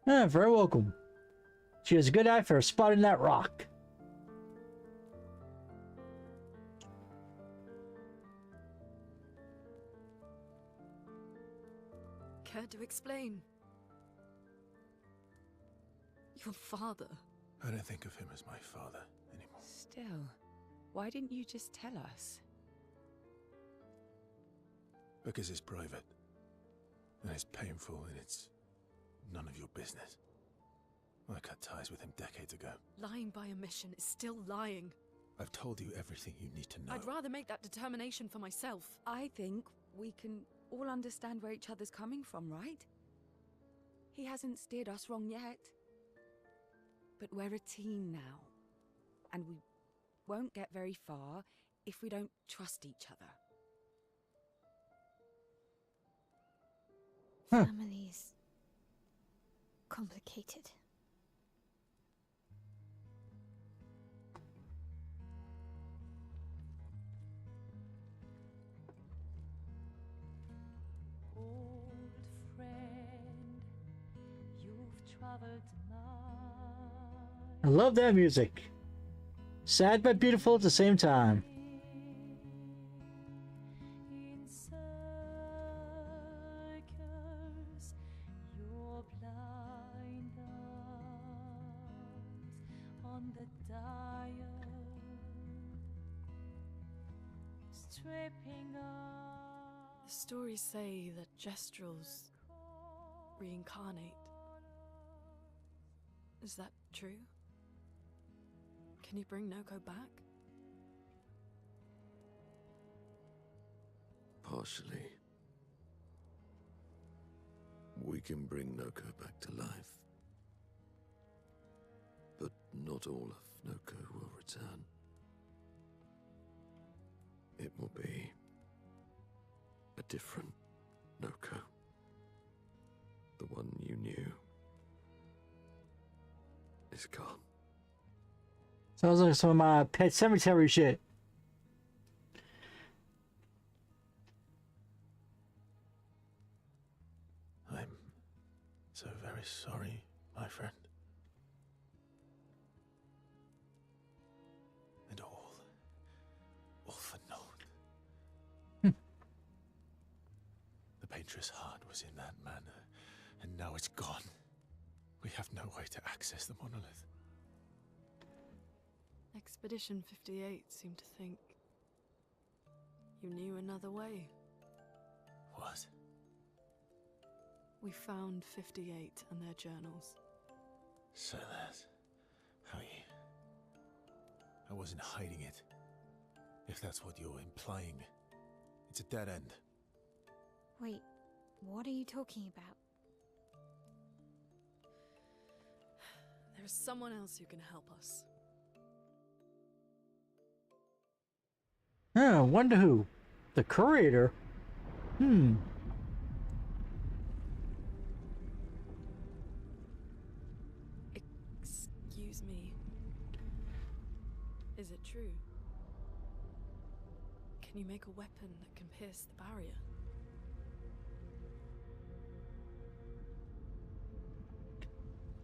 mon ami. Very welcome. She has a good eye for a spot in that rock. Care to explain? Your father. I don't think of him as my father anymore. Still, why didn't you just tell us? Because it's private. And it's painful and it's none of your business. I cut ties with him decades ago. Lying by omission is still lying. I've told you everything you need to know. I'd rather make that determination for myself. I think we can all understand where each other's coming from, right? He hasn't steered us wrong yet. But we're a team now. And we won't get very far if we don't trust each other. Family's complicated. Old friend, you've traveled I love that music. Sad but beautiful at the same time. in circles, your blind arms on the dial, stripping off. The stories say that Gestrels reincarnate. Is that true? Can you bring Noko back? Partially. We can bring Noko back to life. But not all of Noko will return. It will be a different Noko. The one you knew is gone. Sounds like some of my Pet Cemetery shit. I'm so very sorry, my friend. And all for naught. The Paintress heart was in that manor, and now it's gone. We have no way to access the monolith. Expedition 58 seemed to think you knew another way. What? We found 58 and their journals. So that's how you... I wasn't hiding it. If that's what you're implying. It's a dead end. Wait, what are you talking about? There is someone else who can help us. Oh, wonder who? The curator? Excuse me. Is it true? Can you make a weapon that can pierce the barrier?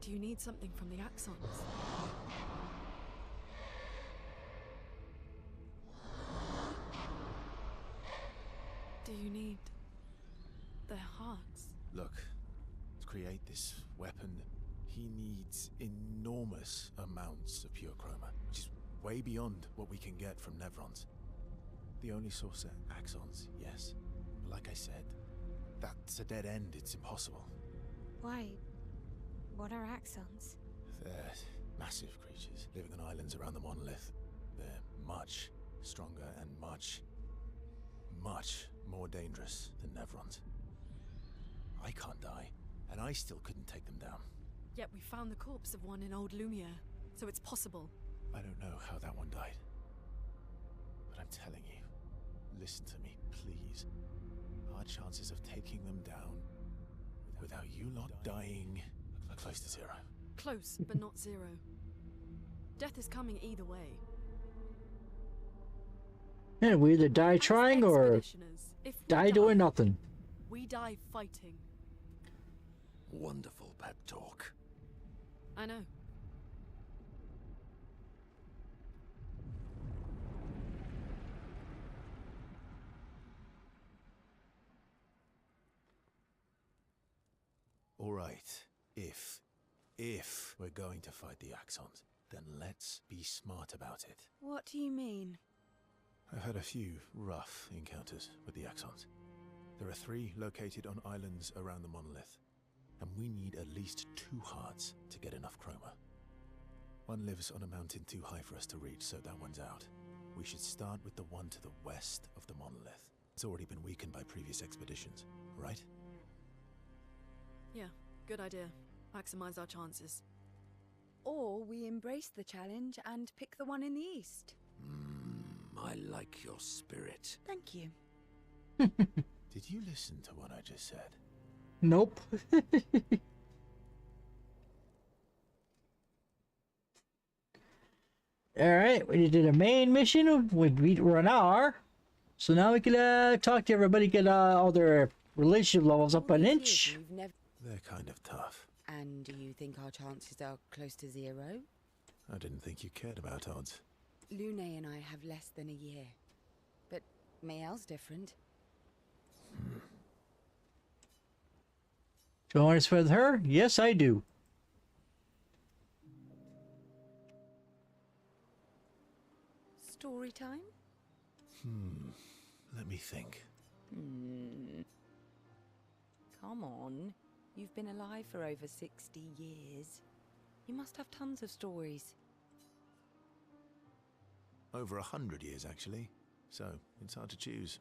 Do you need something from the Axons? Do you need their hearts? Look, to create this weapon, he needs enormous amounts of pure chroma, which is way beyond what we can get from Nevrons. The only source are Axons, yes. But like I said, that's a dead end, it's impossible. Why? What are Axons? They're massive creatures living on islands around the monolith. They're much stronger and much more dangerous than Nevrons. I can't die, and I still couldn't take them down. Yet we found the corpse of one in old Lumia, so it's possible. I don't know how that one died. But I'm telling you, listen to me, please. Our chances of taking them down without you lot dying are close to zero. Close, but not zero. Death is coming either way. Yeah, we either die As trying or expeditioners, if we die doing nothing. We die fighting. Wonderful pep talk. I know. All right, if we're going to fight the Axons, then let's be smart about it. What do you mean? I've had a few rough encounters with the Axons. There are 3 located on islands around the monolith, and we need at least 2 hearts to get enough chroma. One lives on a mountain too high for us to reach, so that one's out. We should start with the one to the west of the monolith. It's already been weakened by previous expeditions, right? Yeah, good idea. Maximize our chances. Or we embrace the challenge and pick the one in the east. I like your spirit. Thank you. Did you listen to what I just said? Nope. Alright, we did a main mission. We're an hour. So now we can talk to everybody, get all their relationship levels up an inch. They're kind of tough. And do you think our chances are close to 0? I didn't think you cared about odds. Lune and I have less than a year. But Mael's different. Do you want to spend with her? Yes, I do. Story time? Let me think. Come on. You've been alive for over 60 years. You must have tons of stories. Over 100 years, actually. So, it's hard to choose.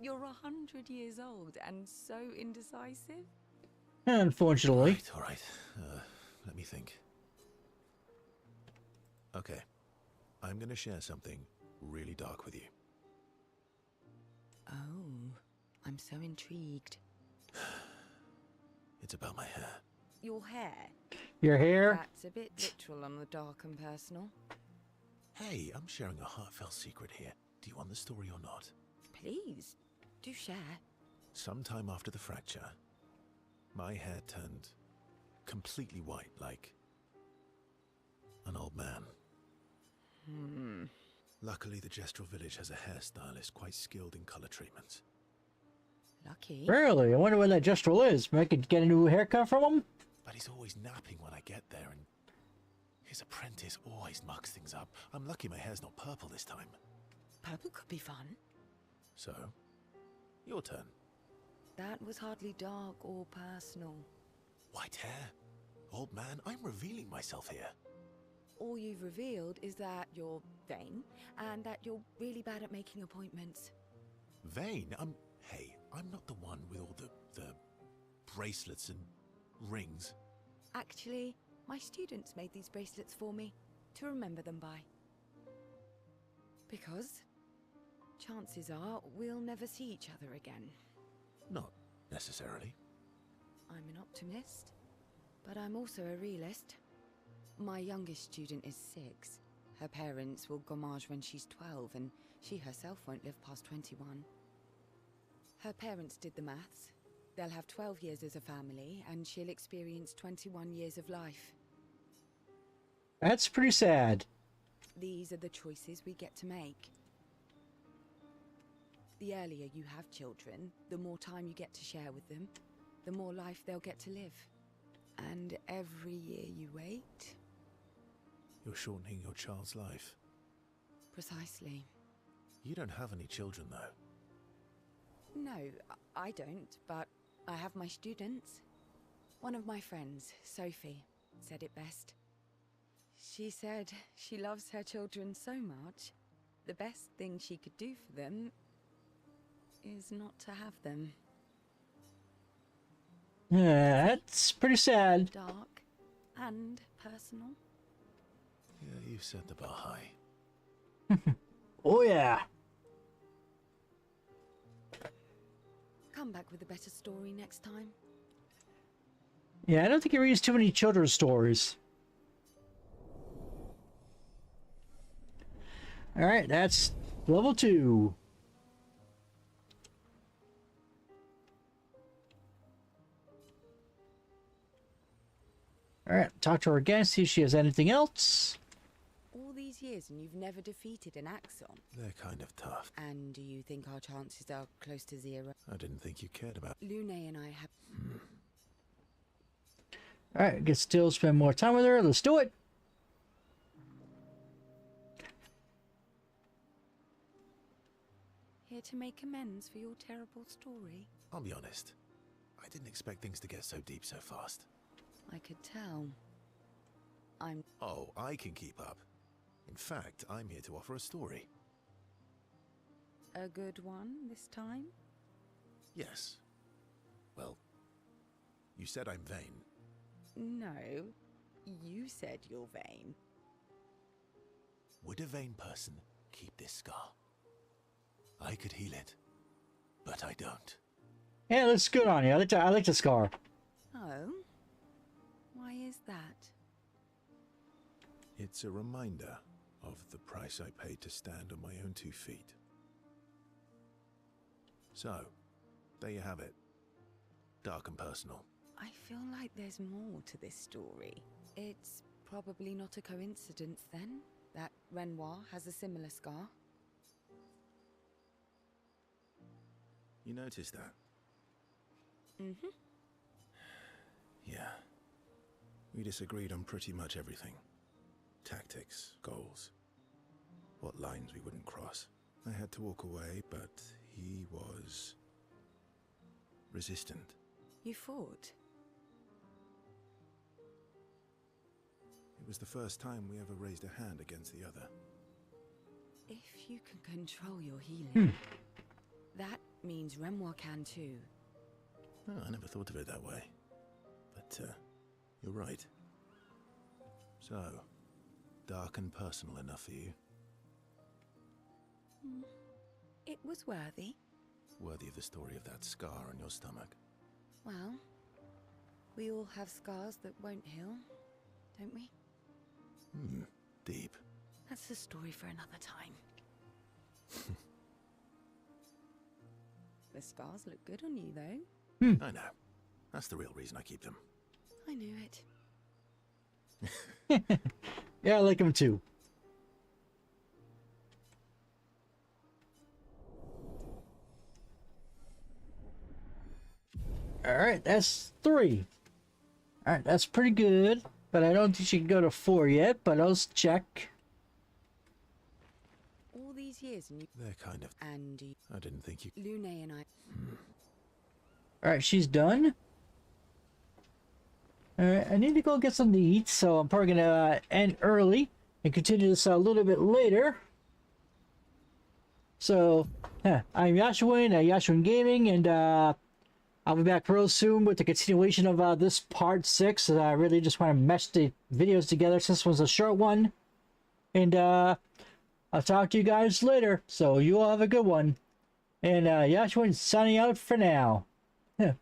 You're 100 years old and so indecisive? Unfortunately. All right. Let me think. Okay. I'm going to share something really dark with you. Oh, I'm so intrigued. It's about my hair. Your hair? Your hair? That's a bit literal on the dark and personal. Hey, I'm sharing a heartfelt secret here. Do you want the story or not? Please, do share. Sometime after the fracture, my hair turned completely white, like an old man. Luckily, the Gestural village has a hairstylist quite skilled in color treatments. Lucky. Really? I wonder where that gestural is. I could get a new haircut from him? But he's always napping when I get there, and his apprentice always mucks things up. I'm lucky my hair's not purple this time. Purple could be fun. So, your turn. That was hardly dark or personal. White hair? Old man, I'm revealing myself here. All you've revealed is that you're vain, and that you're really bad at making appointments. Vain? Hey, I'm not the one with all the bracelets and rings. Actually, my students made these bracelets for me, to remember them by. Because chances are we'll never see each other again. Not necessarily. I'm an optimist, but I'm also a realist. My youngest student is 6. Her parents will gommage when she's 12, and she herself won't live past 21. Her parents did the maths. They'll have 12 years as a family, and she'll experience 21 years of life. That's pretty sad. These are the choices we get to make. The earlier you have children, the more time you get to share with them, the more life they'll get to live. And every year you wait... You're shortening your child's life. Precisely. You don't have any children, though. No, I don't, but I have my students. One of my friends, Sophie, said it best. She said she loves her children so much, the best thing she could do for them is not to have them. Yeah, that's pretty sad. Dark and personal. Yeah, you've set the bar high. Oh, yeah. Come back with a better story next time. Yeah, I don't think he reads too many children's stories. Alright, that's level 2. Alright, talk to her again, see if she has anything else. All these years and you've never defeated an Axon. They're kind of tough. And do you think our chances are close to 0? I didn't think you cared about... Lune and I have... Alright, get still, spend more time with her. Let's do it. Here to make amends for your terrible story. I'll be honest. I didn't expect things to get so deep so fast. I could tell. Oh, I can keep up. In fact, I'm here to offer a story. A good one this time? Yes. Well, you said I'm vain. No. You said you're vain. Would a vain person keep this scar? I could heal it, but I don't. Yeah, it looks good on you. I like the scar. Oh? Why is that? It's a reminder of the price I paid to stand on my own 2 feet. So, there you have it. Dark and personal. I feel like there's more to this story. It's probably not a coincidence then, that Renoir has a similar scar. You noticed that? Mm-hmm. Yeah. We disagreed on pretty much everything. Tactics, goals, what lines we wouldn't cross. I had to walk away, but he was resistant. You fought? It was the first time we ever raised a hand against the other. If you can control your healing, that means Renoir can too. Oh, I never thought of it that way. But, you're right. So, dark and personal enough for you? It was worthy. Worthy of the story of that scar on your stomach. Well, we all have scars that won't heal, don't we? Deep. That's a story for another time. The scars look good on you, though. I know. That's the real reason I keep them. I knew it. Yeah, I like them too. Alright, that's 3. Alright, that's pretty good. But I don't think she can go to 4 yet, but let's check. All these years and you... They're kind of... Andy... I didn't think you... Lune and I... Alright, she's done. Alright, I need to go get something to eat, so I'm probably gonna end early and continue this a little bit later. So, I'm Yashuin at Yashuin Gaming, and I'll be back real soon with the continuation of this part 6. I really just want to mesh the videos together since this was a short one. And I'll talk to you guys later, so you all have a good one. And Yashuin signing out for now. Bye.